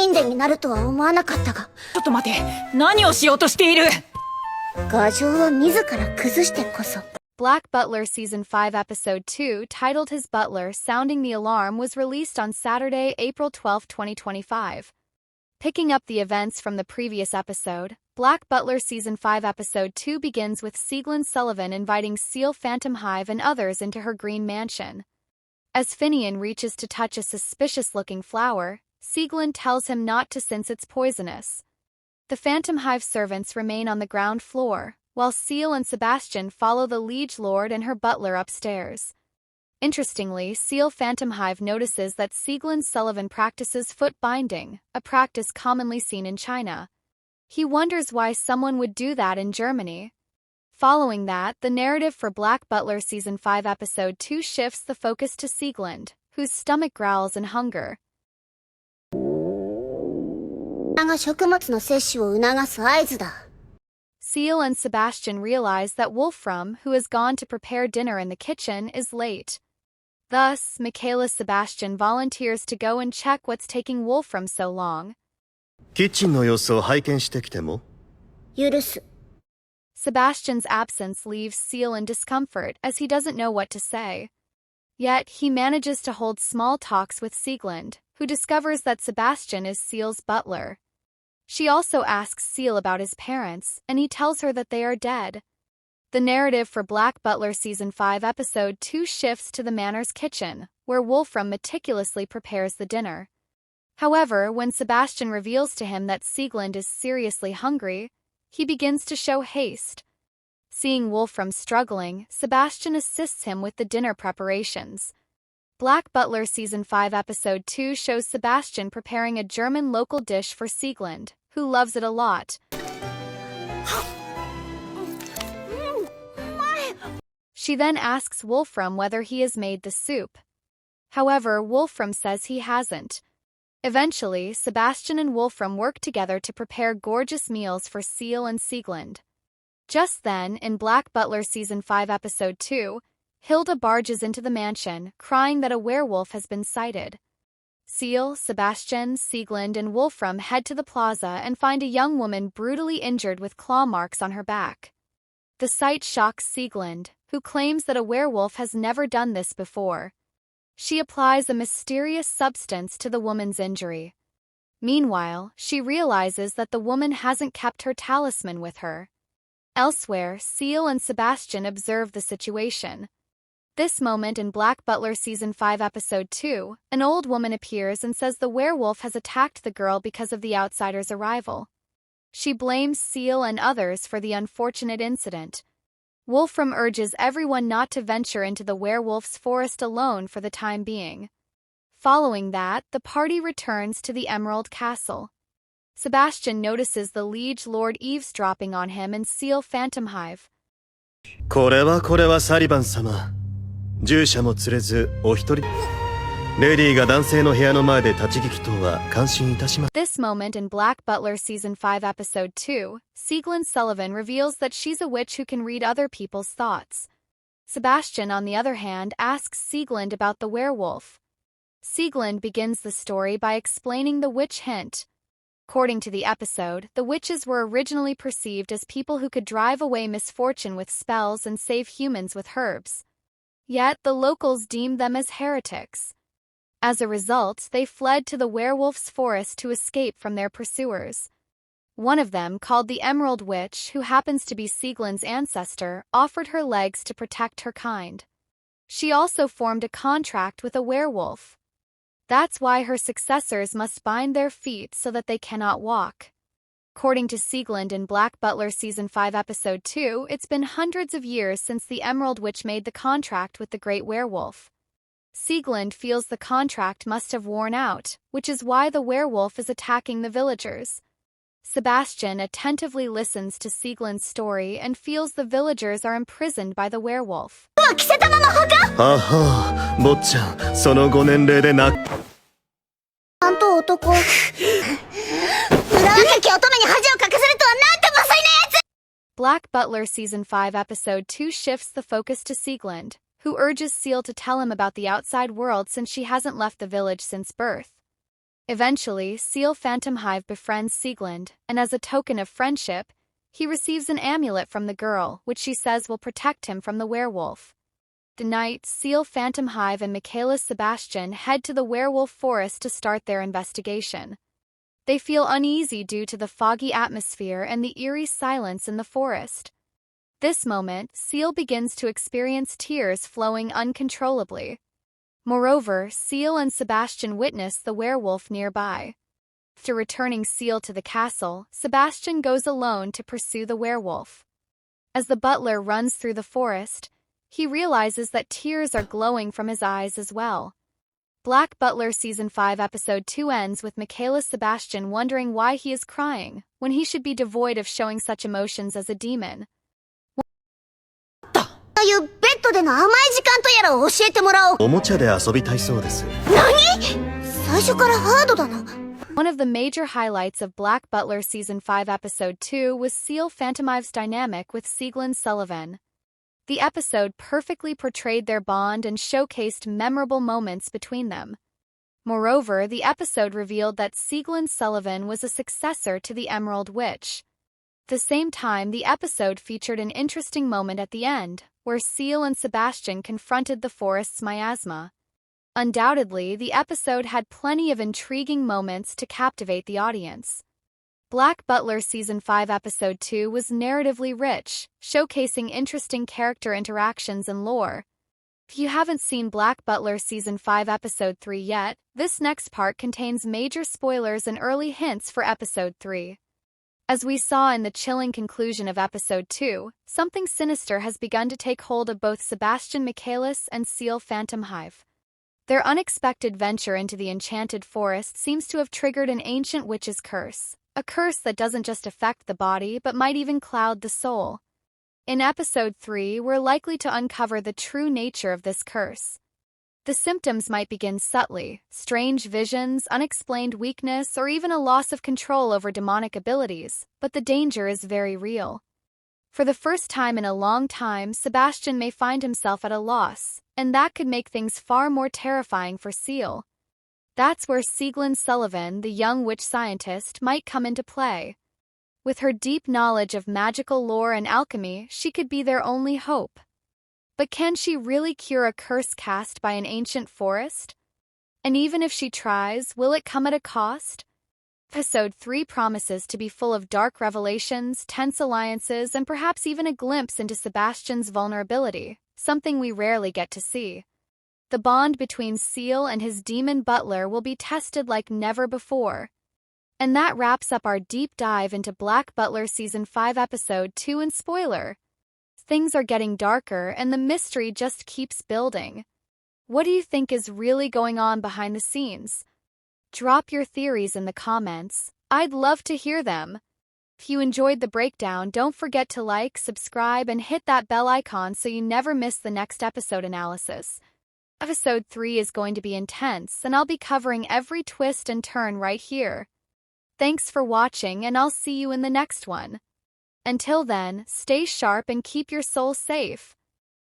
人伝になるとは思わなかったが。ちょっと待て、何をしようとしている？牙城は自ら崩してこそ。Black Butler Season 5 Episode 2, titled His Butler Sounding the Alarm, was released on Saturday, April 12, 2025. Picking up the events from the previous episode, Black Butler Season 5 Episode 2 begins with Sieglinde Sullivan inviting Ciel Phantom Hive and others into her green mansion. As Finian reaches to touch a suspicious-looking flower, Sieglinde tells him not to since it's poisonous. The Phantom Hive servants remain on the ground floor, while Ciel and Sebastian follow the liege lord and her butler upstairs. Interestingly, Ciel Phantom Hive notices that Sieglinde Sullivan practices foot binding, a practice commonly seen in China. He wonders why someone would do that in Germany. Following that, the narrative for Black Butler Season 5 Episode 2 shifts the focus to Sieglinde, whose stomach growls in hunger. Ciel and Sebastian realize that Wolfram, who has gone to prepare dinner in the kitchen, is late. Thus, Michaela's Sebastian volunteers to go and check what's taking Wolfram so long. Sebastian's absence leaves Ciel in discomfort as he doesn't know what to say. Yet, he manages to hold small talks with Sieglinde, who discovers that Sebastian is Ciel's butler. She also asks Ciel about his parents, and he tells her that they are dead. The narrative for Black Butler Season 5 Episode 2 shifts to the manor's kitchen, where Wolfram meticulously prepares the dinner. However, when Sebastian reveals to him that Sieglinde is seriously hungry, he begins to show haste. Seeing Wolfram struggling, Sebastian assists him with the dinner preparations. Black Butler Season 5 Episode 2 shows Sebastian preparing a German local dish for Sieglinde, who loves it a lot. She then asks Wolfram whether he has made the soup. However, Wolfram says he hasn't. Eventually, Sebastian and Wolfram work together to prepare gorgeous meals for Ciel and Sieglinde. Just then, in Black Butler Season 5 Episode 2, Hilda barges into the mansion, crying that a werewolf has been sighted. Ciel, Sebastian, Sieglinde, and Wolfram head to the plaza and find a young woman brutally injured with claw marks on her back. The sight shocks Sieglinde, who claims that a werewolf has never done this before. She applies a mysterious substance to the woman's injury. Meanwhile, she realizes that the woman hasn't kept her talisman with her. Elsewhere, Ciel and Sebastian observe the situation. This moment in Black Butler Season 5 Episode 2, an old woman appears and says the werewolf has attacked the girl because of the outsider's arrival. She blames Ciel and others for the unfortunate incident. Wolfram urges everyone not to venture into the werewolf's forest alone for the time being. Following that, the party returns to the Emerald Castle. Sebastian notices the liege lord eavesdropping on him and Ciel Phantom Hive. これはサリバン様。従者も連れずお一人。レディが男性の部屋の前で立ち聞きとは感心いたします。This moment in Black Butler Season 5 Episode 2, Sieglinde Sullivan reveals that she's a witch who can read other people's thoughts. Sebastian, on the other hand, asks Sieglinde about the werewolf. Sieglinde begins the story by explaining the witch hint. According to the episode, the witches were originally perceived as people who could drive away misfortune with spells and save humans with herbs. Yet, the locals deemed them as heretics. As a result, they fled to the werewolf's forest to escape from their pursuers. One of them, called the Emerald Witch, who happens to be Sieglinde's ancestor, offered her legs to protect her kind. She also formed a contract with a werewolf. That's why her successors must bind their feet so that they cannot walk. According to Sieglinde in Black Butler Season 5 Episode 2, it's been hundreds of years since the Emerald Witch made the contract with the Great Werewolf. Sieglinde feels the contract must have worn out, which is why the werewolf is attacking the villagers. Sebastian attentively listens to Sieglinde's story and feels the villagers are imprisoned by the werewolf. はは、坊ちゃん、そのご年齢でな。なんと男。裏若き乙女に恥をかかせるとはなんて無粋なやつ! Black Butler Season 5 Episode 2 shifts the focus to Sieglinde, who urges Ciel to tell him about the outside world since she hasn't left the village since birth. Eventually, Ciel Phantom Hive befriends Sieglinde, and as a token of friendship, he receives an amulet from the girl, which she says will protect him from the werewolf. The night, Ciel Phantom Hive and Michaelis Sebastian head to the werewolf forest to start their investigation. They feel uneasy due to the foggy atmosphere and the eerie silence in the forest. This moment, Ciel begins to experience tears flowing uncontrollably. Moreover, Ciel and Sebastian witness the werewolf nearby. After returning Ciel to the castle, Sebastian goes alone to pursue the werewolf. As the butler runs through the forest, he realizes that tears are glowing from his eyes as well. Black Butler Season 5 Episode 2 ends with Michaelis Sebastian wondering why he is crying, when he should be devoid of showing such emotions as a demon. というベッドでの甘い時間とやらを教えてもらおう。おもちゃで遊びたいそうです。何？最初からハードだな。One of the major highlights of Black Butler Season 5 Episode 2 was Ciel Phantom Hive's dynamic with Sieglinde Sullivan. The episode perfectly portrayed their bond and showcased memorable moments between them. Moreover, the episode revealed that Sieglinde Sullivan was a successor to the Emerald Witch. At the same time, the episode featured an interesting moment at the end, where Ciel and Sebastian confronted the forest's miasma. Undoubtedly, the episode had plenty of intriguing moments to captivate the audience. Black Butler Season 5 Episode 2 was narratively rich, showcasing interesting character interactions and lore. If you haven't seen Black Butler Season 5 Episode 3 yet, this next part contains major spoilers and early hints for Episode 3. As we saw in the chilling conclusion of Episode 2, something sinister has begun to take hold of both Sebastian Michaelis and Ciel Phantom Hive. Their unexpected venture into the enchanted forest seems to have triggered an ancient witch's curse, a curse that doesn't just affect the body but might even cloud the soul. In Episode 3, we're likely to uncover the true nature of this curse. The symptoms might begin subtly: strange visions, unexplained weakness, or even a loss of control over demonic abilities, but the danger is very real. For the first time in a long time, Sebastian may find himself at a loss, and that could make things far more terrifying for Ciel. That's where Sieglinde Sullivan, the young witch scientist, might come into play. With her deep knowledge of magical lore and alchemy, she could be their only hope. But can she really cure a curse cast by an ancient forest? And even if she tries, will it come at a cost? Episode 3 promises to be full of dark revelations, tense alliances, and perhaps even a glimpse into Sebastian's vulnerability, something we rarely get to see. The bond between Ciel and his demon butler will be tested like never before. And that wraps up our deep dive into Black Butler Season 5 Episode 2 and spoiler. Things are getting darker and the mystery just keeps building. What do you think is really going on behind the scenes? Drop your theories in the comments. I'd love to hear them. If you enjoyed the breakdown, don't forget to like, subscribe, and hit that bell icon so you never miss the next episode analysis. Episode 3 is going to be intense, and I'll be covering every twist and turn right here. Thanks for watching, and I'll see you in the next one. Until then, stay sharp and keep your soul safe.